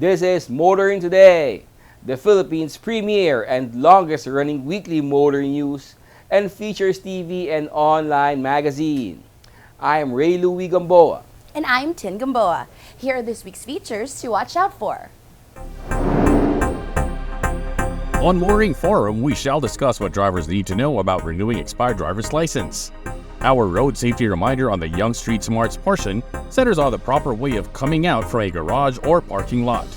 This is Motoring Today, the Philippines' premier and longest running weekly motor news and features TV and online magazine. I am Ray Louie Gamboa. And I'm Tin Gamboa. Here are this week's features to watch out for. On Mooring Forum, we shall discuss what drivers need to know about renewing expired driver's license. Our road safety reminder on the Young Street Smarts portion centers on the proper way of coming out from a garage or parking lot.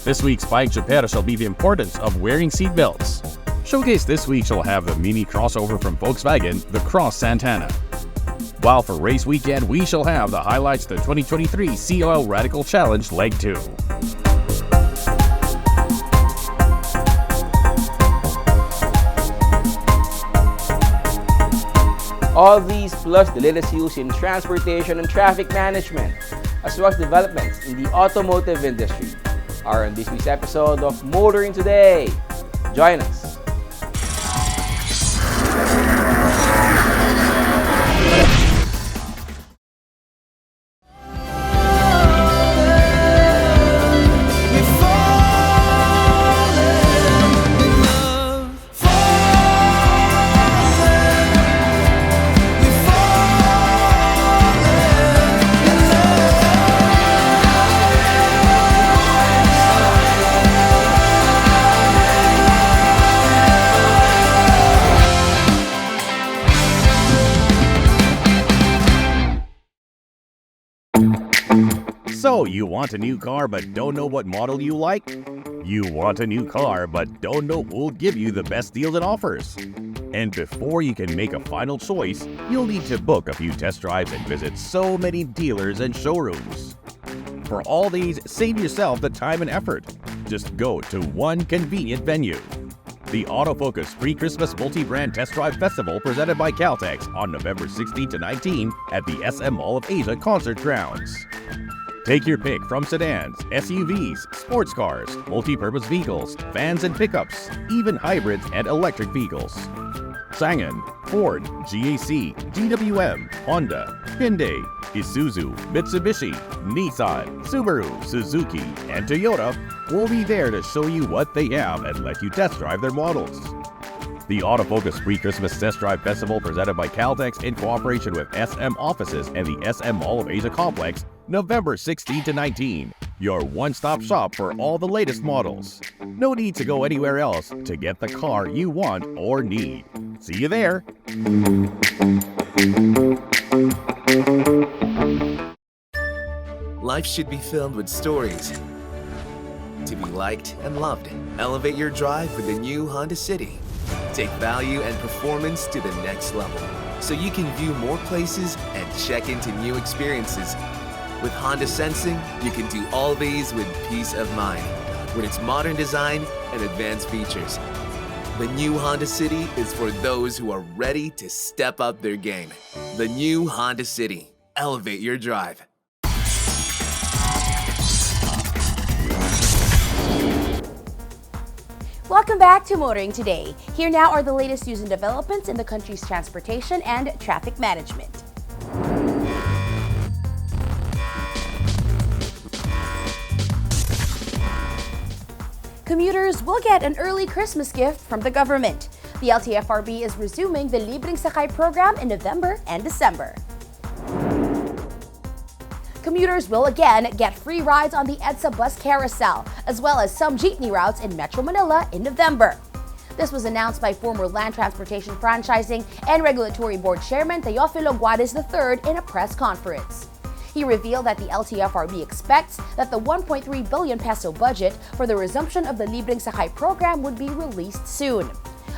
This week's Bike Chupera shall be the importance of wearing seatbelts. Showcase this week shall have the mini crossover from Volkswagen, the Cross Santana. While for race weekend, we shall have the highlights of the 2023 COL Radical Challenge Leg 2. All these plus the latest news in transportation and traffic management, as well as developments in the automotive industry, are on this week's episode of Motoring Today. Join us. So, you want a new car but don't know what model you like? You want a new car but don't know who'll give you the best deals and offers? And before you can make a final choice, you'll need to book a few test drives and visit so many dealers and showrooms. For all these, save yourself the time and effort. Just go to one convenient venue. The Autofocus Pre-Christmas Multi-Brand Test Drive Festival presented by Caltex on November 16 to 19 at the SM Mall of Asia Concert Grounds. Take your pick from sedans, SUVs, sports cars, multi-purpose vehicles, vans and pickups, even hybrids and electric vehicles. Changan, Ford, GAC, GWM, Honda, Hyundai, Isuzu, Mitsubishi, Nissan, Subaru, Suzuki, and Toyota will be there to show you what they have and let you test drive their models. The Autofocus Pre-Christmas Test Drive Festival presented by Caltex in cooperation with SM Offices and the SM Mall of Asia Complex, November 16 to 19. Your one-stop shop for all the latest models. No need to go anywhere else to get the car you want or need. See you there! Life should be filled with stories to be liked and loved. Elevate your drive with the new Honda City. Take value and performance to the next level so you can view more places and check into new experiences. With Honda Sensing, you can do all these with peace of mind with its modern design and advanced features. The new Honda City is for those who are ready to step up their game. The new Honda City. Elevate your drive. Welcome back to Motoring Today. Here now are the latest news and developments in the country's transportation and traffic management. Commuters will get an early Christmas gift from the government. The LTFRB is resuming the Libreng Sakay program in November and December. Commuters will again get free rides on the EDSA bus carousel, as well as some jeepney routes in Metro Manila in November. This was announced by former Land Transportation Franchising and Regulatory Board Chairman Teofilo Guades III in a press conference. He revealed that the LTFRB expects that the 1.3 billion peso budget for the resumption of the Libreng Sakay program would be released soon.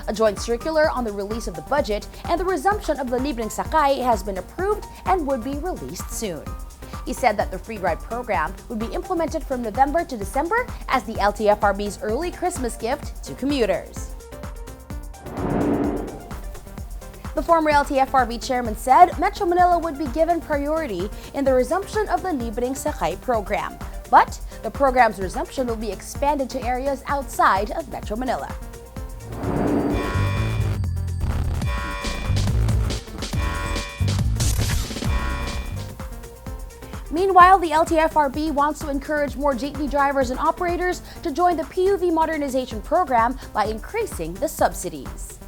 A joint circular on the release of the budget and the resumption of the Libreng Sakay has been approved and would be released soon. He said that the free ride program would be implemented from November to December as the LTFRB's early Christmas gift to commuters. The former LTFRB chairman said Metro Manila would be given priority in the resumption of the Libreng Sakay program, but the program's resumption will be expanded to areas outside of Metro Manila. Meanwhile, the LTFRB wants to encourage more jeepney drivers and operators to join the PUV modernization program by increasing the subsidies.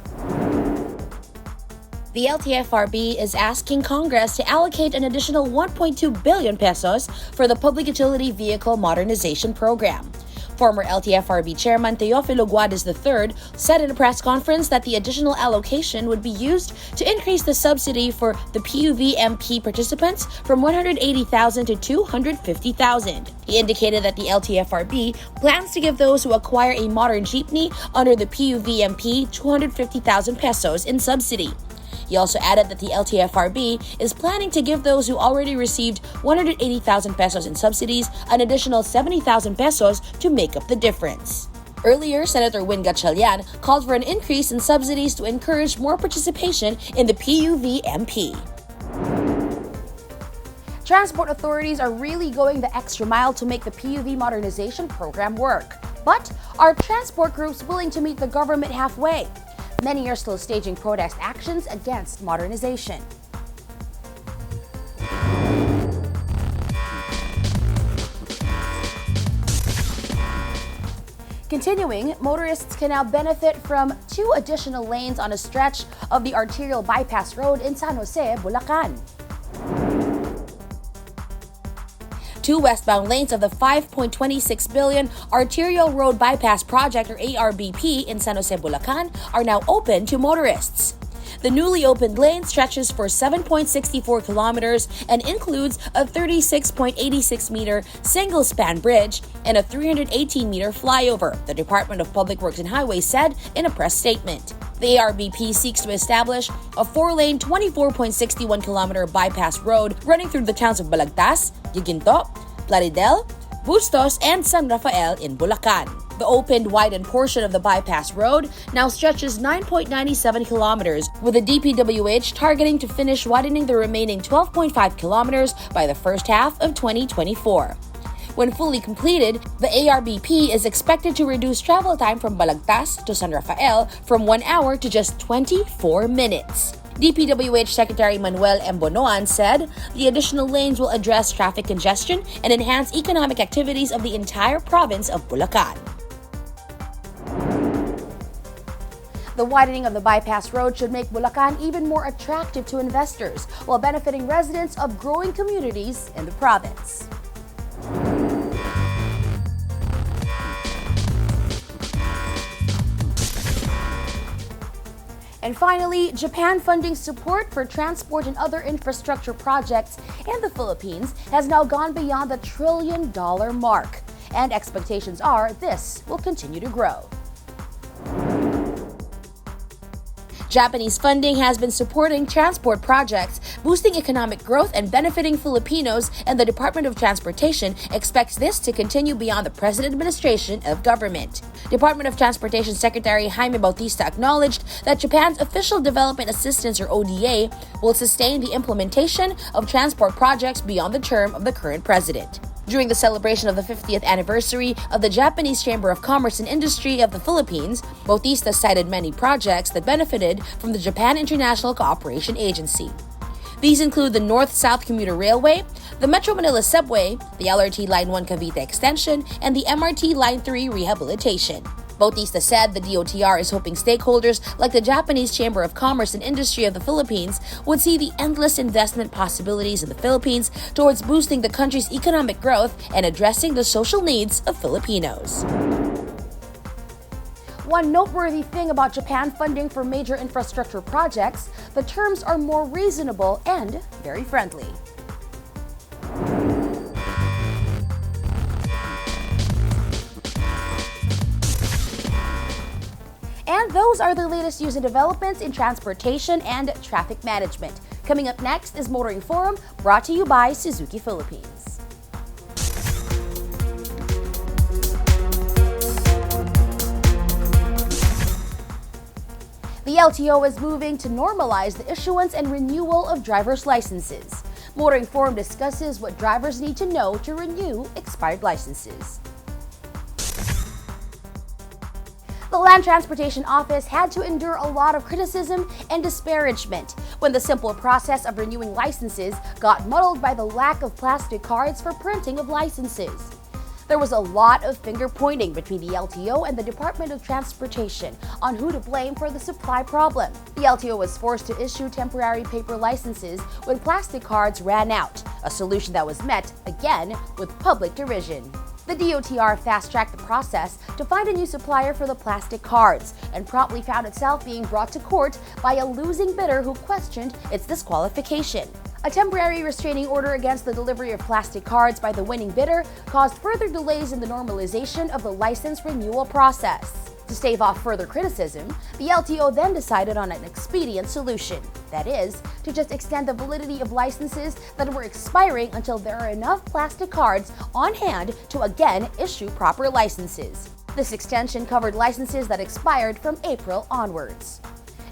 The LTFRB is asking Congress to allocate an additional 1.2 billion pesos for the Public Utility Vehicle Modernization Program. Former LTFRB Chairman Teofilo Guades III said in a press conference that the additional allocation would be used to increase the subsidy for the PUV-MP participants from 180,000 to 250,000. He indicated that the LTFRB plans to give those who acquire a modern jeepney under the PUV-MP 250,000 pesos in subsidy. He also added that the LTFRB is planning to give those who already received 180,000 pesos in subsidies an additional 70,000 pesos to make up the difference. Earlier, Senator Win Gatchalian called for an increase in subsidies to encourage more participation in the PUV-MP. Transport authorities are really going the extra mile to make the PUV modernization program work. But are transport groups willing to meet the government halfway? Many are still staging protest actions against modernization. Continuing, motorists can now benefit from 2 additional lanes on a stretch of the arterial bypass road in San Jose, Bulacan. 2 westbound lanes of the 5.26 billion Arterial Road Bypass Project or ARBP in San Jose, Bulacan are now open to motorists. The newly opened lane stretches for 7.64 kilometers and includes a 36.86-meter single-span bridge and a 318-meter flyover, the Department of Public Works and Highways said in a press statement. The ARBP seeks to establish a 4-lane, 24.61-kilometer bypass road running through the towns of Balagtas, Giginto, Plaridel, Bustos, and San Rafael in Bulacan. The opened, widened portion of the bypass road now stretches 9.97 kilometers, with the DPWH targeting to finish widening the remaining 12.5 kilometers by the first half of 2024. When fully completed, the ARBP is expected to reduce travel time from Balagtas to San Rafael from 1 hour to just 24 minutes. DPWH Secretary Manuel M. Bonoan said the additional lanes will address traffic congestion and enhance economic activities of the entire province of Bulacan. The widening of the bypass road should make Bulacan even more attractive to investors while benefiting residents of growing communities in the province. And finally, Japan funding support for transport and other infrastructure projects in the Philippines has now gone beyond the $1 trillion mark. And expectations are this will continue to grow. Japanese funding has been supporting transport projects, boosting economic growth and benefiting Filipinos, and the Department of Transportation expects this to continue beyond the present administration of government. Department of Transportation Secretary Jaime Bautista acknowledged that Japan's Official Development Assistance or ODA will sustain the implementation of transport projects beyond the term of the current president. During the celebration of the 50th anniversary of the Japanese Chamber of Commerce and Industry of the Philippines, Bautista cited many projects that benefited from the Japan International Cooperation Agency. These include the North-South Commuter Railway, the Metro Manila Subway, the LRT Line 1 Cavite Extension, and the MRT Line 3 Rehabilitation. Bautista said the DOTR is hoping stakeholders like the Japanese Chamber of Commerce and Industry of the Philippines would see the endless investment possibilities in the Philippines towards boosting the country's economic growth and addressing the social needs of Filipinos. One noteworthy thing about Japan funding for major infrastructure projects, the terms are more reasonable and very friendly. And those are the latest news and developments in transportation and traffic management. Coming up next is Motoring Forum, brought to you by Suzuki Philippines. The LTO is moving to normalize the issuance and renewal of driver's licenses. Motoring Forum discusses what drivers need to know to renew expired licenses. The Land Transportation Office had to endure a lot of criticism and disparagement when the simple process of renewing licenses got muddled by the lack of plastic cards for printing of licenses. There was a lot of finger-pointing between the LTO and the Department of Transportation on who to blame for the supply problem. The LTO was forced to issue temporary paper licenses when plastic cards ran out, a solution that was met, again, with public derision. The DOTR fast-tracked the process to find a new supplier for the plastic cards and promptly found itself being brought to court by a losing bidder who questioned its disqualification. A temporary restraining order against the delivery of plastic cards by the winning bidder caused further delays in the normalization of the license renewal process. To stave off further criticism, the LTO then decided on an expedient solution. That is, to just extend the validity of licenses that were expiring until there are enough plastic cards on hand to again issue proper licenses. This extension covered licenses that expired from April onwards.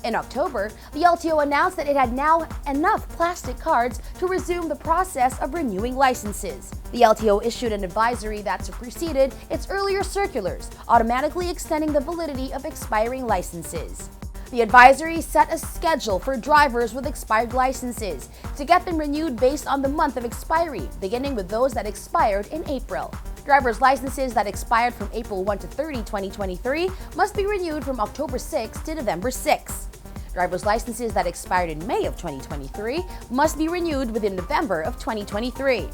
In October, the LTO announced that it had now enough plastic cards to resume the process of renewing licenses. The LTO issued an advisory that superseded its earlier circulars, automatically extending the validity of expiring licenses. The advisory set a schedule for drivers with expired licenses to get them renewed based on the month of expiry, beginning with those that expired in April. Drivers' licenses that expired from April 1 to 30, 2023 must be renewed from October 6 to November 6. Driver's licenses that expired in May of 2023 must be renewed within November of 2023.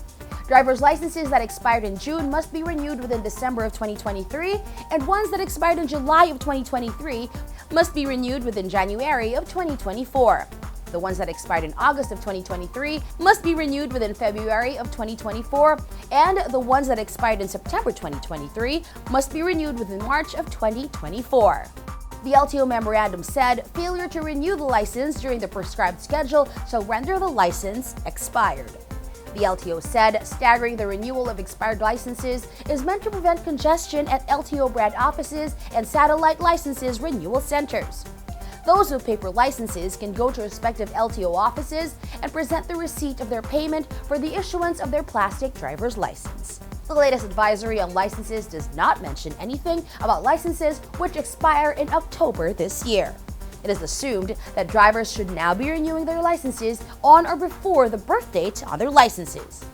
Driver's licenses that expired in June must be renewed within December of 2023, and ones that expired in July of 2023 must be renewed within January of 2024. The ones that expired in August of 2023 must be renewed within February of 2024, and the ones that expired in September 2023 must be renewed within March of 2024. The LTO memorandum said failure to renew the license during the prescribed schedule shall render the license expired. The LTO said staggering the renewal of expired licenses is meant to prevent congestion at LTO brand offices and satellite licenses renewal centers. Those with paper licenses can go to respective LTO offices and present the receipt of their payment for the issuance of their plastic driver's license. The latest advisory on licenses does not mention anything about licenses which expire in October this year. It is assumed that drivers should now be renewing their licenses on or before the birth date on their licenses.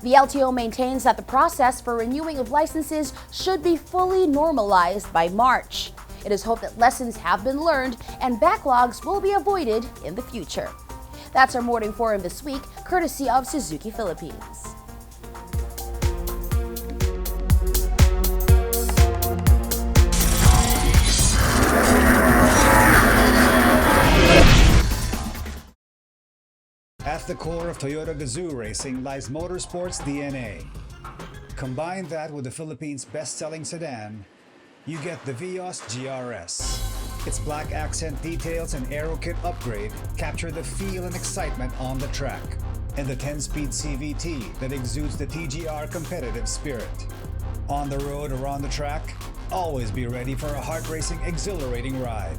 The LTO maintains that the process for renewing of licenses should be fully normalized by March. It is hoped that lessons have been learned and backlogs will be avoided in the future. That's our Morning Forum this week, courtesy of Suzuki Philippines. At the core of Toyota Gazoo racing lies motorsports DNA. Combine that with the Philippines' best-selling sedan, you get the Vios GRS. Its black accent details and aero kit upgrade capture the feel and excitement on the track, and the 10-speed CVT that exudes the TGR competitive spirit. On the road or on the track, always be ready for a heart-racing, exhilarating ride.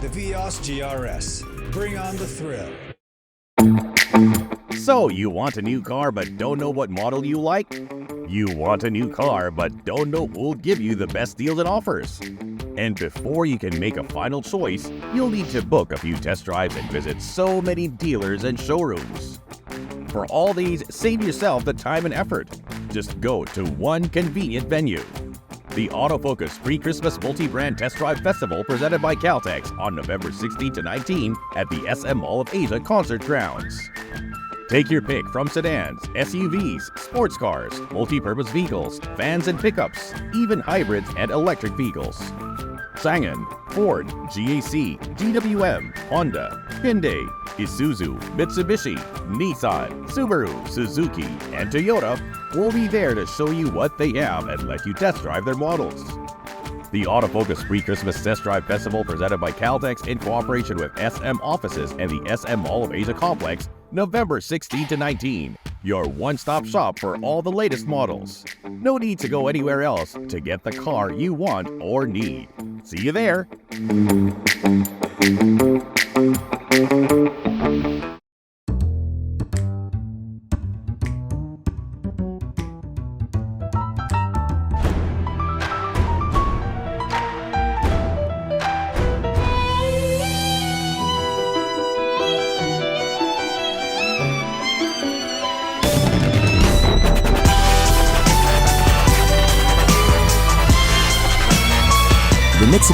The Vios GRS. Bring on the thrill. So, you want a new car but don't know what model you like? You want a new car but don't know who'll give you the best deals and offers? And before you can make a final choice, you'll need to book a few test drives and visit so many dealers and showrooms. For all these, save yourself the time and effort. Just go to one convenient venue. The Autofocus Pre-Christmas Multi-Brand Test Drive Festival presented by Caltex on November 16 to 19 at the SM Mall of Asia Concert Grounds. Take your pick from sedans, SUVs, sports cars, multi-purpose vehicles, vans and pickups, even hybrids and electric vehicles. Sangan, Ford, GAC, GWM, Honda, Hyundai, Isuzu, Mitsubishi, Nissan, Subaru, Suzuki, and Toyota will be there to show you what they have and let you test drive their models. The Autofocus Pre-Christmas Test Drive Festival presented by Caltex in cooperation with SM Offices and the SM Mall of Asia Complex, November 16 to 19. Your one-stop shop for all the latest models. No need to go anywhere else to get the car you want or need. See you there!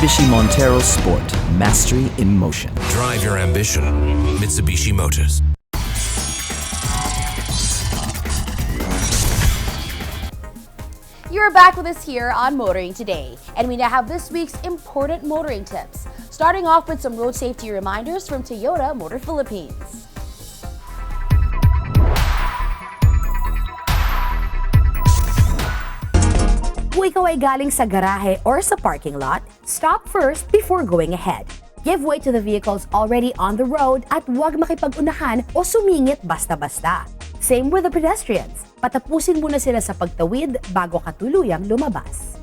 Mitsubishi Montero Sport. Mastery in motion. Drive your ambition. Mitsubishi Motors. You're back with us here on Motoring Today, and we now have this week's important motoring tips. Starting off with some road safety reminders from Toyota Motor Philippines. Kung ikaw ay galing sa garahe or sa parking lot, stop first before going ahead. Give way to the vehicles already on the road at huwag makipag-unahan o sumingit basta-basta. Same with the pedestrians. Patapusin muna sila sa pagtawid bago ka tuluyang lumabas.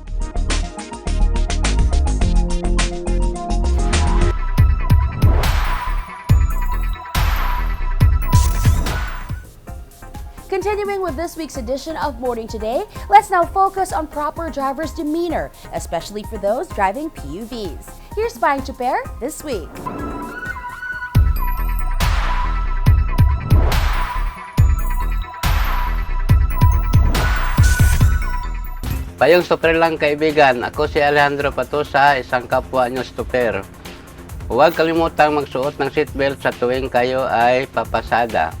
Continuing with this week's edition of Motoring Today, let's now focus on proper driver's demeanor, especially for those driving PUVs. Here's Spying Chuper this week. Payong super lang kaibigan, ako si Alejandro Patusa, isang kapwa nyo stupper. Huwag kalimutang magsuot ng seatbelt sa tuwing kayo ay papasada.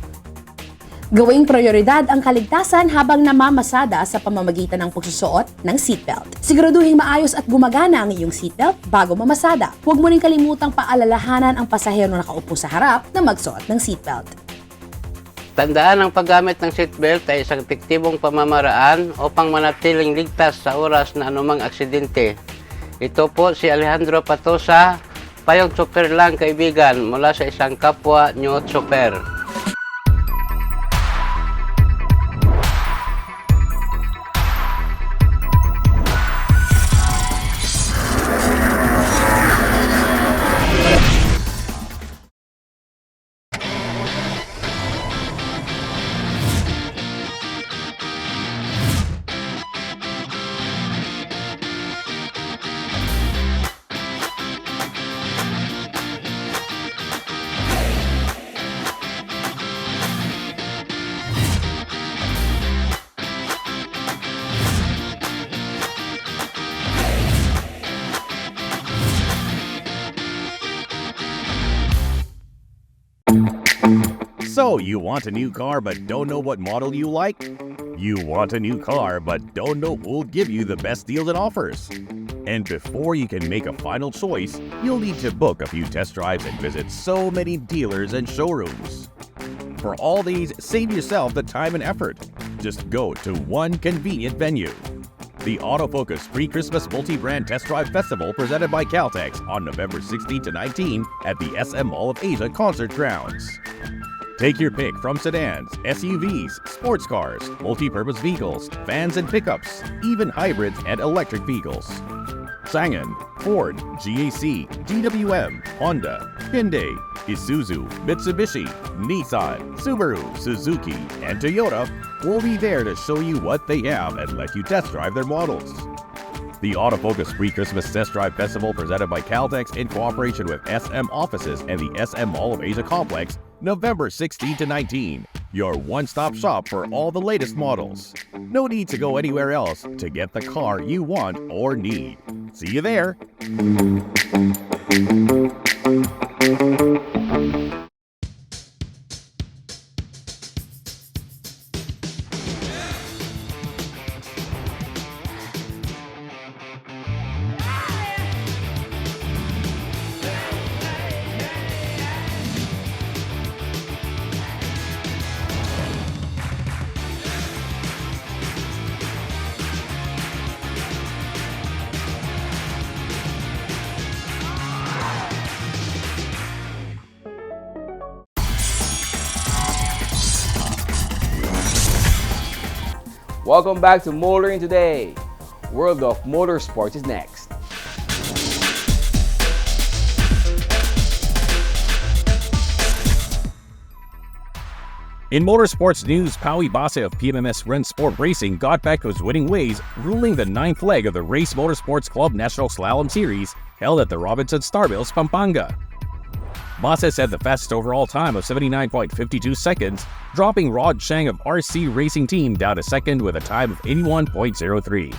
Gawing prioridad ang kaligtasan habang namamasada sa pamamagitan ng pagsusuot ng seatbelt. Siguraduhin maayos at gumagana ang iyong seatbelt bago mamasada. Huwag mo rin kalimutang paalalahanan ang pasahero na nakaupo sa harap na magsuot ng seatbelt. Tandaan ang paggamit ng seatbelt ay isang epektibong pamamaraan upang manatiling ligtas sa oras na anumang aksidente. Ito po si Alejandro Patusa, payong super lang kaibigan mula sa isang kapwa nyo super. So, you want a new car but don't know what model you like? You want a new car but don't know who'll give you the best deals and offers? And before you can make a final choice, you'll need to book a few test drives and visit so many dealers and showrooms. For all these, save yourself the time and effort. Just go to one convenient venue. The Autofocus Pre-Christmas Multi-Brand Test Drive Festival presented by Caltex on November 16 to 19 at the SM Mall of Asia Concert Grounds. Take your pick from sedans, SUVs, sports cars, multi-purpose vehicles, vans and pickups, even hybrids and electric vehicles. Sangan, Ford, GAC, GWM, Honda, Hyundai, Isuzu, Mitsubishi, Nissan, Subaru, Suzuki, and Toyota will be there to show you what they have and let you test drive their models. The Autofocus Pre-Christmas Test Drive Festival presented by Caltex in cooperation with SM Offices and the SM Mall of Asia Complex, November 16 to 19. Your one-stop shop for all the latest models. No need to go anywhere else to get the car you want or need. See you there! Welcome back to Motoring Today. World of Motorsports is next. In motorsports news, Paui Base of PMMS Rennsport Racing got back to his winning ways, ruling the 9th leg of the Race Motorsports Club National Slalom Series held at the Robinson Starbills, Pampanga. Base set the fastest overall time of 79.52 seconds, dropping Rod Cheng of RC Racing Team down to second with a time of 81.03.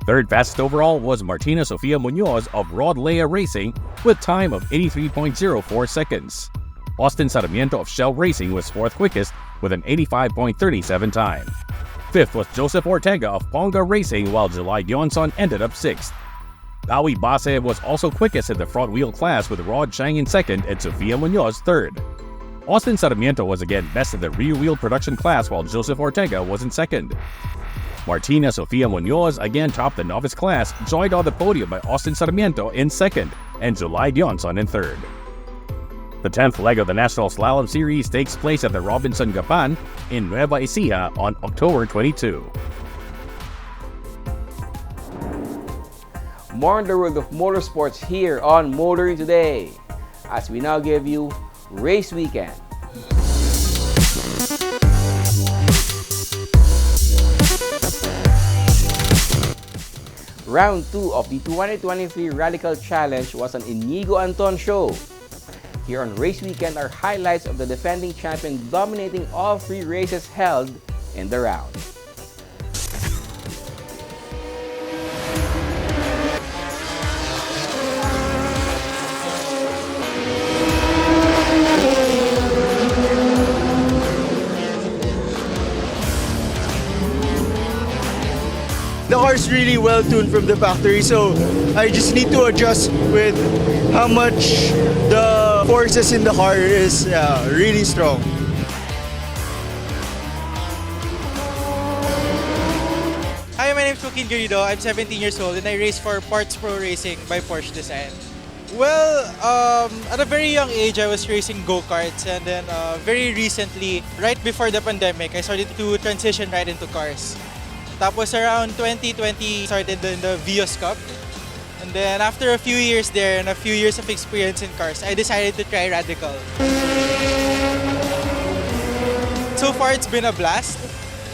Third fastest overall was Martina Sofia Munoz of Rod Lea Racing with time of 83.04 seconds. Austin Sarmiento of Shell Racing was fourth quickest with an 85.37 time. Fifth was Joseph Ortega of Ponga Racing, while July Johnson ended up sixth. Dawi Base was also quickest in the front wheel class with Rod Chang in second and Sofia Munoz third. Austin Sarmiento was again best in the rear wheel production class, while Joseph Ortega was in second. Martina Sofia Munoz again topped the novice class, joined on the podium by Austin Sarmiento in second and July Johnson in third. The 10th leg of the National Slalom Series takes place at the Robinson Gapan in Nueva Ecija on October 22. More on the world of motorsports here on Motoring Today, as we now give you Race Weekend. Round 2 of the 2023 Radical Challenge was an Inigo Anton show. Here on Race Weekend are highlights of the defending champion dominating all three races held in the round. The car is really well tuned from the factory, so I just need to adjust with how much the forces in the car is really strong. Hi, my name is Joaquin Garrido. I'm 17 years old and I race for Parts Pro Racing by Porsche Design. Well, at a very young age, I was racing go-karts, and then very recently, right before the pandemic, I started to transition right into cars. Tapos around 2020, started in the Vios Cup. And then after a few years there and a few years of experience in cars, I decided to try Radical. So far, it's been a blast.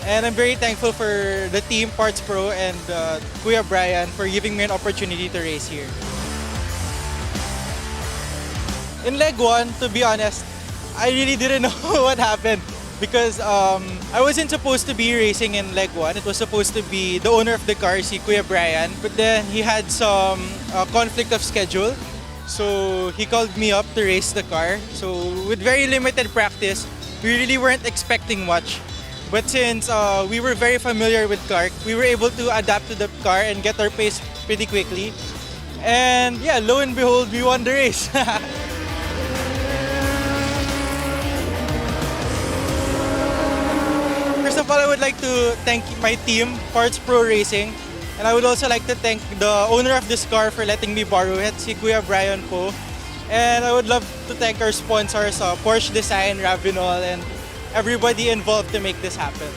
And I'm very thankful for the team, Parts Pro, and Kuya Brian for giving me an opportunity to race here. In leg 1, to be honest, I really didn't know what happened. Because I wasn't supposed to be racing in leg 1. It was supposed to be the owner of the car, si Kuya Brian. But then he had some conflict of schedule. So he called me up to race the car. So with very limited practice, we really weren't expecting much. But since we were very familiar with Clark, we were able to adapt to the car and get our pace pretty quickly. And yeah, lo and behold, we won the race. First of all, I would like to thank my team, Parts Pro Racing. And I would also like to thank the owner of this car for letting me borrow it, si Kuya Brian po. And I would love to thank our sponsors, Porsche Design, Ravinol, and everybody involved to make this happen.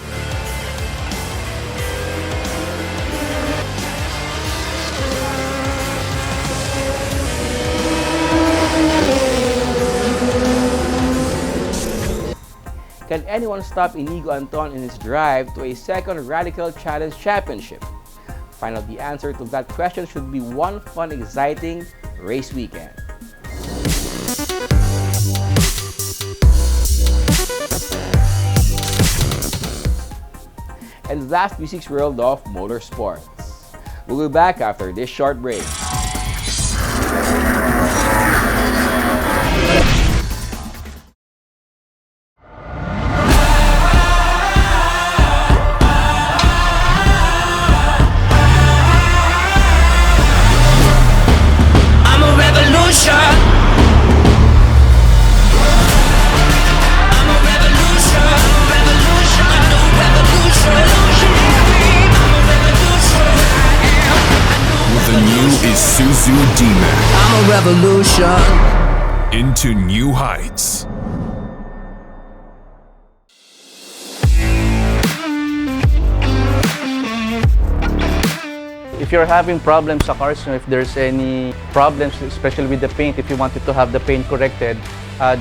Can anyone stop Inigo Anton in his drive to a second Radical Challenge Championship? Find out the answer to that question should be one fun, exciting race weekend. And that's Music's world of motorsports. We'll be back after this short break. Isuzu D-Max. I'm a revolution. Into new heights. If you're having problems sa cars, if there's any problems, especially with the paint, if you wanted to have the paint corrected,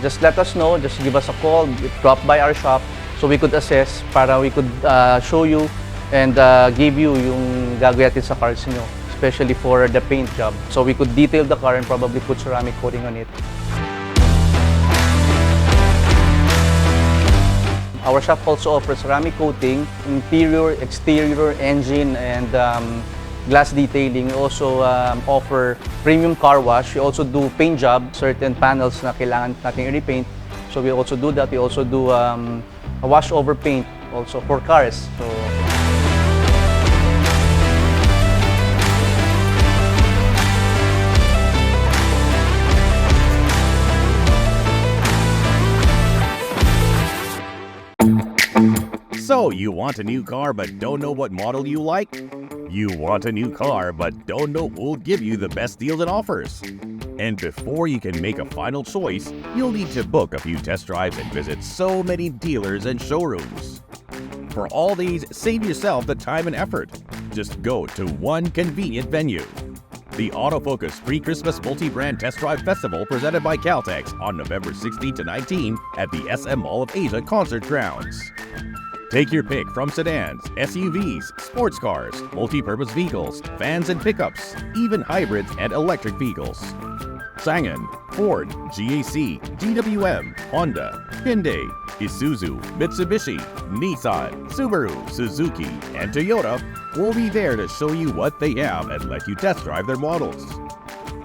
just let us know, just give us a call, drop by our shop so we could assess para we could show you and give you yung gagawin natin sa cars nyo, especially for the paint job. So we could detail the car and probably put ceramic coating on it. Our shop also offers ceramic coating, interior, exterior, engine, and glass detailing. We also offer premium car wash. We also do paint job, certain panels na kailangan nating i-repaint. So we also do that. We also do a wash over paint also for cars. So, you want a new car but don't know what model you like? You want a new car but don't know who'll give you the best deals and offers? And before you can make a final choice, you'll need to book a few test drives and visit so many dealers and showrooms. For all these, save yourself the time and effort. Just go to one convenient venue. The Autofocus Pre-Christmas Multi-Brand Test Drive Festival presented by Caltex on November 16 to 19 at the SM Mall of Asia Concert Grounds. Take your pick from sedans, SUVs, sports cars, multi-purpose vehicles, vans and pickups, even hybrids and electric vehicles. Sangan, Ford, GAC, GWM, Honda, Hyundai, Isuzu, Mitsubishi, Nissan, Subaru, Suzuki, and Toyota will be there to show you what they have and let you test drive their models.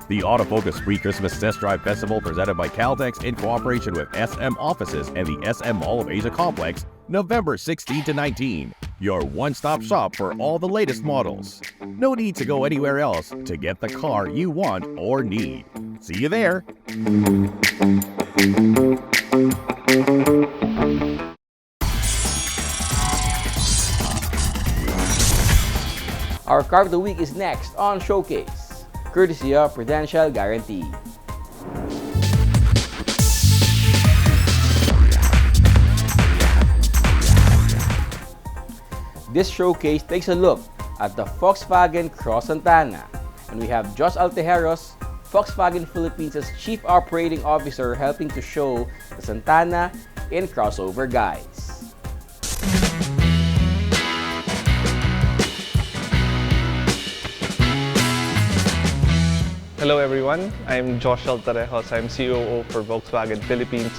The Autofocus Pre-Christmas Test Drive Festival presented by Caltex in cooperation with SM Offices and the SM Mall of Asia Complex, November 16 to 19. Your one-stop shop for all the latest models. No need to go anywhere else to get the car you want or need. See you there! Our Car of the Week is next on Showcase, courtesy of Prudential Guarantee. This showcase takes a look at the Volkswagen Cross Santana, and we have Josh Altejeros, Volkswagen Philippines' Chief Operating Officer, helping to show the Santana in crossover guise. Hello everyone, I'm Josh Altarejos. I'm COO for Volkswagen Philippines.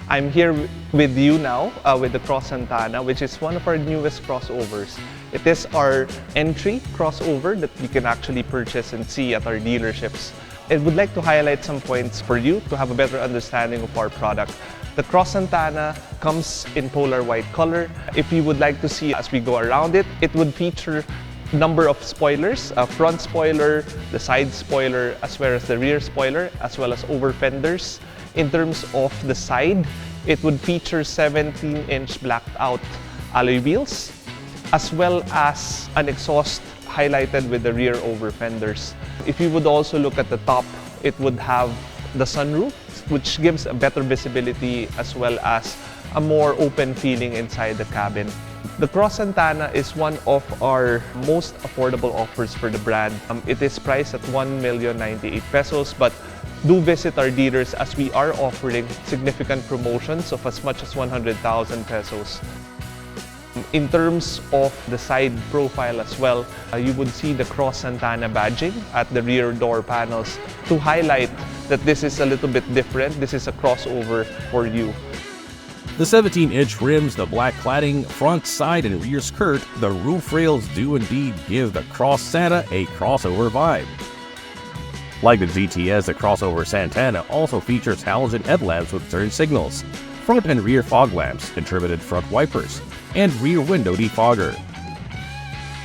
I'm here with you now with the Cross Santana, which is one of our newest crossovers. It is our entry crossover that you can actually purchase and see at our dealerships. I would like to highlight some points for you to have a better understanding of our product. The Cross Santana comes in polar white color. If you would like to see as we go around it, it would feature number of spoilers, a front spoiler, the side spoiler, as well as the rear spoiler, as well as over fenders. In terms of the side, it would feature 17-inch blacked out alloy wheels, as well as an exhaust highlighted with the rear over fenders. If you would also look at the top, it would have the sunroof, which gives a better visibility as well as a more open feeling inside the cabin. The Cross Santana is one of our most affordable offers for the brand. It is priced at 1,098,000 pesos, but do visit our dealers as we are offering significant promotions of as much as 100,000 pesos. In terms of the side profile as well, you would see the Cross Santana badging at the rear door panels to highlight that this is a little bit different. This is a crossover for you. The 17-inch rims, the black cladding, front, side, and rear skirt, the roof rails do indeed give the Cross Santa a crossover vibe. Like the GTS, the crossover Santana also features halogen headlamps with turn signals, front and rear fog lamps, contributed front wipers, and rear window defogger.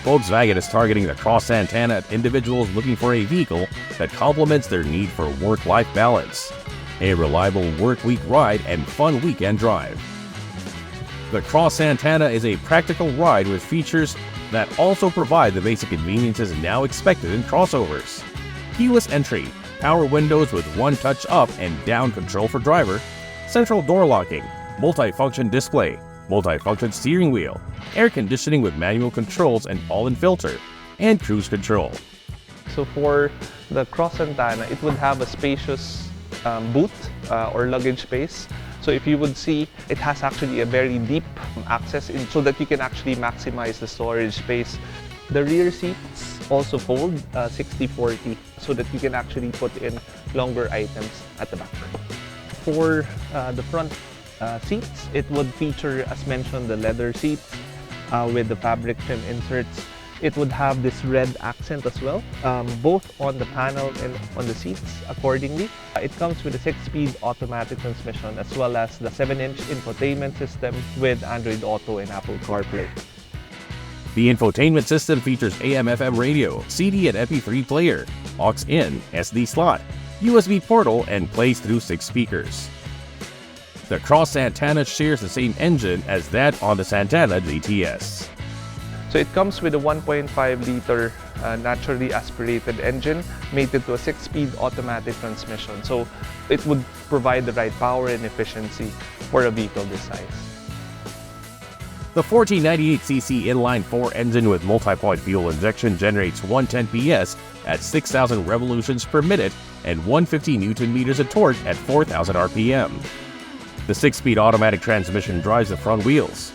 Volkswagen is targeting the Cross Santana at individuals looking for a vehicle that complements their need for work-life balance, a reliable work week ride, and fun weekend drive. The Cross Santana is a practical ride with features that also provide the basic conveniences now expected in crossovers. Keyless entry, power windows with one-touch up and down control for driver, central door locking, multi-function display, multi-function steering wheel, air conditioning with manual controls and pollen filter, and cruise control. So for the Cross Santana, it would have a spacious boot or luggage space. So if you would see, it has actually a very deep access so that you can actually maximize the storage space. The rear seats also fold 60-40 so that you can actually put in longer items at the back. For the front seats, it would feature, as mentioned, the leather seats with the fabric trim inserts. It would have this red accent as well, both on the panel and on the seats accordingly. It comes with a 6-speed automatic transmission as well as the 7-inch infotainment system with Android Auto and Apple CarPlay. The infotainment system features AM/FM radio, CD and MP3 player, aux-in, SD slot, USB portal, and plays through 6 speakers. The Cross Santana shares the same engine as that on the Santana GTS. So it comes with a 1.5-liter naturally aspirated engine mated to a 6-speed automatic transmission. So it would provide the right power and efficiency for a vehicle this size. The 1498cc inline-4 engine with multi-point fuel injection generates 110 PS at 6,000 revolutions per minute and 150 Nm of torque at 4,000 RPM. The 6-speed automatic transmission drives the front wheels.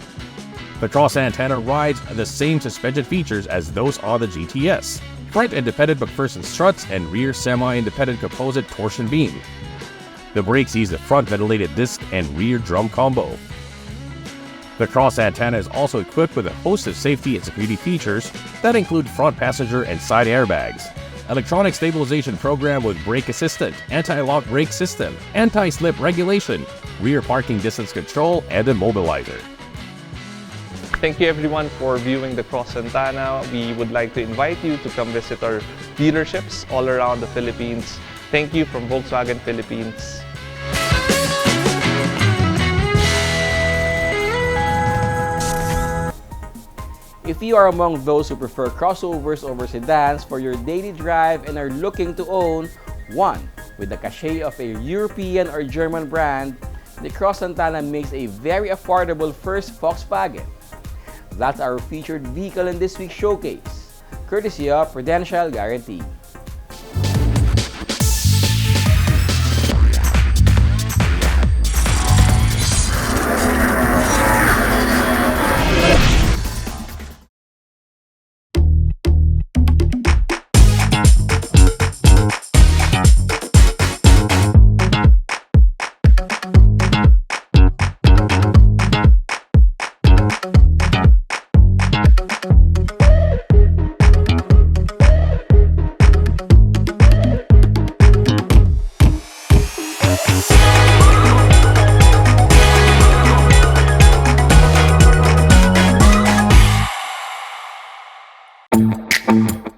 The Cross Santana rides the same suspension features as those on the GTS: front independent McPherson struts and rear semi-independent composite torsion beam. The brakes use the front ventilated disc and rear drum combo. The Cross Santana is also equipped with a host of safety and security features that include front passenger and side airbags, electronic stabilization program with brake assistant, anti-lock brake system, anti-slip regulation, rear parking distance control, and immobilizer. Thank you everyone for viewing the Cross Santana. We would like to invite you to come visit our dealerships all around the Philippines. Thank you from Volkswagen Philippines. If you are among those who prefer crossovers over sedans for your daily drive and are looking to own one with the cachet of a European or German brand, the Cross Santana makes a very affordable first Volkswagen. That's our featured vehicle in this week's showcase, courtesy of Prudential Guarantee.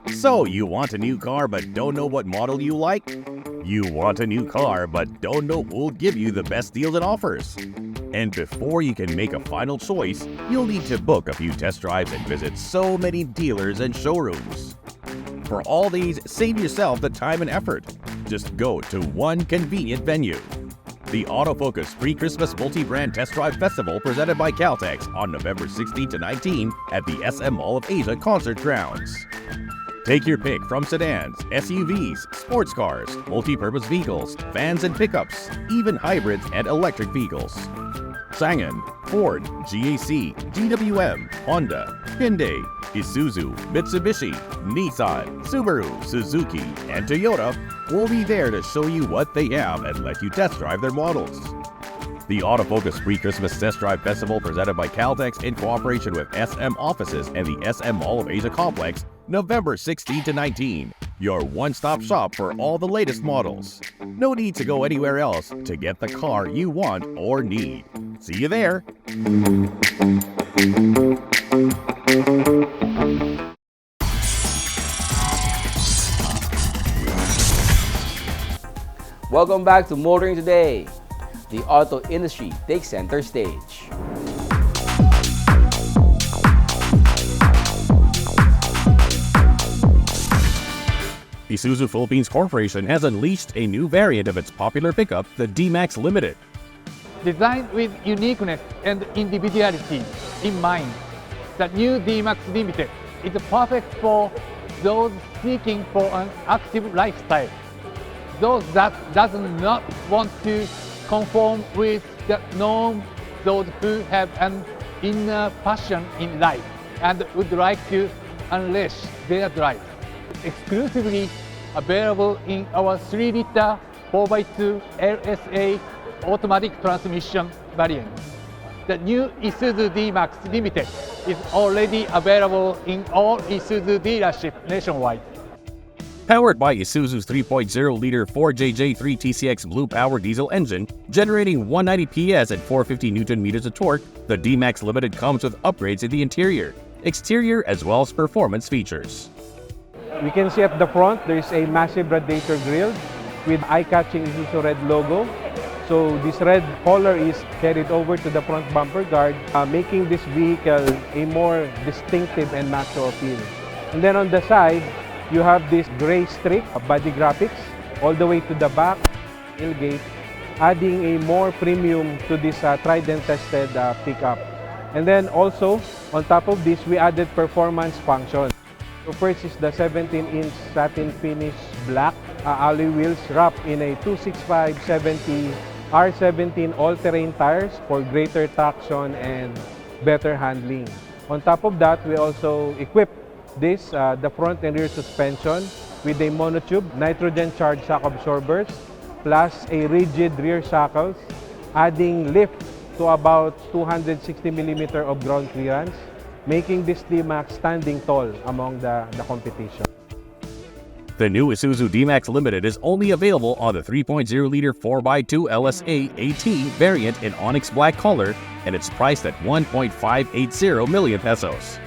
So, you want a new car but don't know what model you like? You want a new car but don't know who'll give you the best deals and offers? And before you can make a final choice, you'll need to book a few test drives and visit so many dealers and showrooms. For all these, save yourself the time and effort. Just go to one convenient venue. The Autofocus Pre-Christmas Multi-Brand Test Drive Festival presented by Caltex on November 16 to 19 at the SM Mall of Asia Concert Grounds. Take your pick from sedans, SUVs, sports cars, multi-purpose vehicles, vans and pickups, even hybrids and electric vehicles. Sangan, Ford, GAC, GWM, Honda, Hyundai, Isuzu, Mitsubishi, Nissan, Subaru, Suzuki, and Toyota will be there to show you what they have and let you test drive their models. The Autofocus Pre-Christmas Test Drive Festival presented by Caltex in cooperation with SM Offices and the SM Mall of Asia Complex, November 16 to 19. Your one-stop shop for all the latest models. No need to go anywhere else to get the car you want or need. See you there! Welcome back to Motoring Today. The auto industry takes center stage. Isuzu Philippines Corporation has unleashed a new variant of its popular pickup, the D-Max Limited. Designed with uniqueness and individuality in mind, the new D-Max Limited is perfect for those seeking for an active lifestyle, those that does not want to conform with the norm, those who have an inner passion in life and would like to unleash their drive. Exclusively available in our 3-liter 4x2 LSA automatic transmission variant. the new Isuzu D-Max Limited is already available in all Isuzu dealerships nationwide. Powered by Isuzu's 3.0-liter 4JJ3 TCX Blue Power diesel engine, generating 190 PS and 450 Nm of torque, the D-Max Limited comes with upgrades in the interior, exterior, as well as performance features. We can see at the front, there is a massive radiator grille with eye-catching Isuzu red logo. So this red color is carried over to the front bumper guard, making this vehicle a more distinctive and natural appeal. And then on the side, you have this gray streak body graphics all the way to the back tailgate, adding a more premium to this tried and tested pickup. And then also, on top of this, we added performance function. So first is the 17-inch satin finish black alloy wheels wrapped in a 265/70 R17 all-terrain tires for greater traction and better handling. On top of that, we also equipped the front and rear suspension with a monotube nitrogen-charged shock absorbers plus a rigid rear shackles, adding lift to about 260 mm of ground clearance, making this D-Max standing tall among the competition. The new Isuzu D-Max Limited is only available on the 3.0-liter 4x2 LSA AT variant in onyx black color, and it's priced at 1.580 million pesos.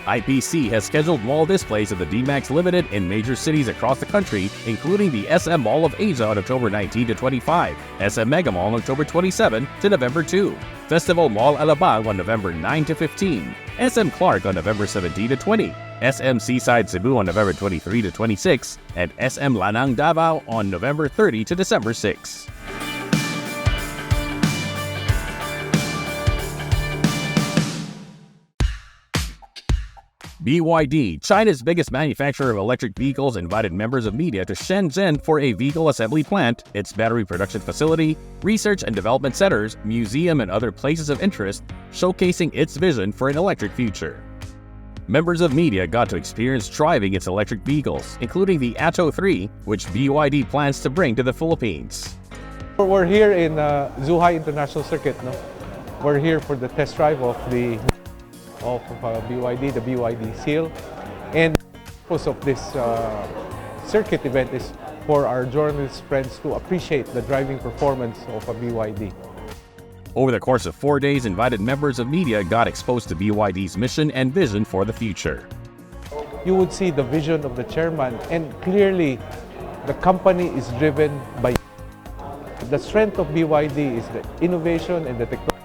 IPC has scheduled wall displays of the D-Max Limited in major cities across the country, including the SM Mall of Asia on October 19 to 25, SM Mega Mall on October 27 to November 2, Festival Mall Alabang on November 9 to 15, SM Clark on November 17 to 20, SM Seaside Cebu on November 23 to 26, and SM Lanang Davao on November 30 to December 6. BYD, China's biggest manufacturer of electric vehicles, invited members of media to Shenzhen for a vehicle assembly plant, its battery production facility, research and development centers, museum, and other places of interest, showcasing its vision for an electric future. Members of media got to experience driving its electric vehicles, including the Atto 3, which BYD plans to bring to the Philippines. We're here in Zhuhai International Circuit. No? We're here for the test drive of the BYD, the BYD Seal. And the purpose of this circuit event is for our journalist friends to appreciate the driving performance of a BYD. Over the course of 4 days, invited members of media got exposed to BYD's mission and vision for the future. You would see the vision of the chairman, and clearly the company is driven by the strength of BYD is the innovation and the technology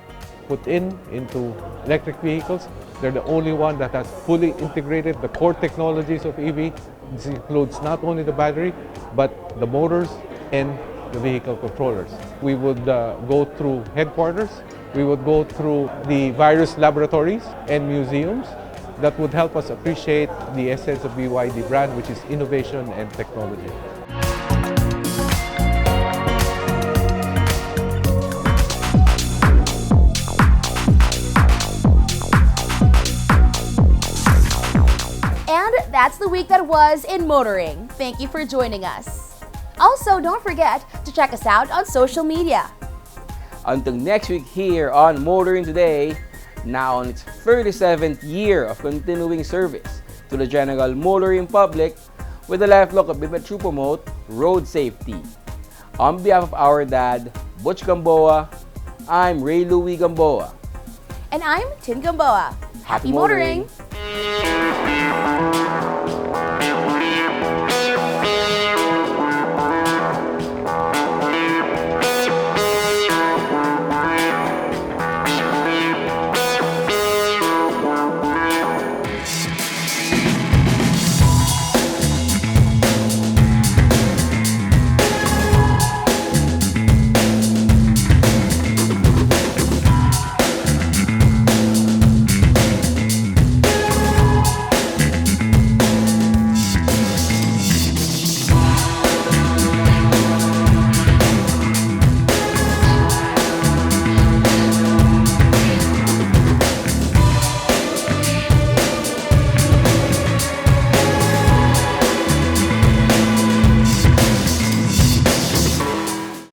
put into electric vehicles. They're the only one that has fully integrated the core technologies of EV. This includes not only the battery, but the motors and the vehicle controllers. We would go through headquarters, we would go through the various laboratories and museums that would help us appreciate the essence of BYD brand, which is innovation and technology. And that's the week that was in motoring. Thank you for joining us. Also, don't forget to check us out on social media. Until next week here on Motoring Today, now on its 37th year of continuing service to the general motoring public with a life look of to promote road safety. On behalf of our dad, Butch Gamboa, I'm Ray Louie Gamboa. And I'm Tin Gamboa. Happy motoring!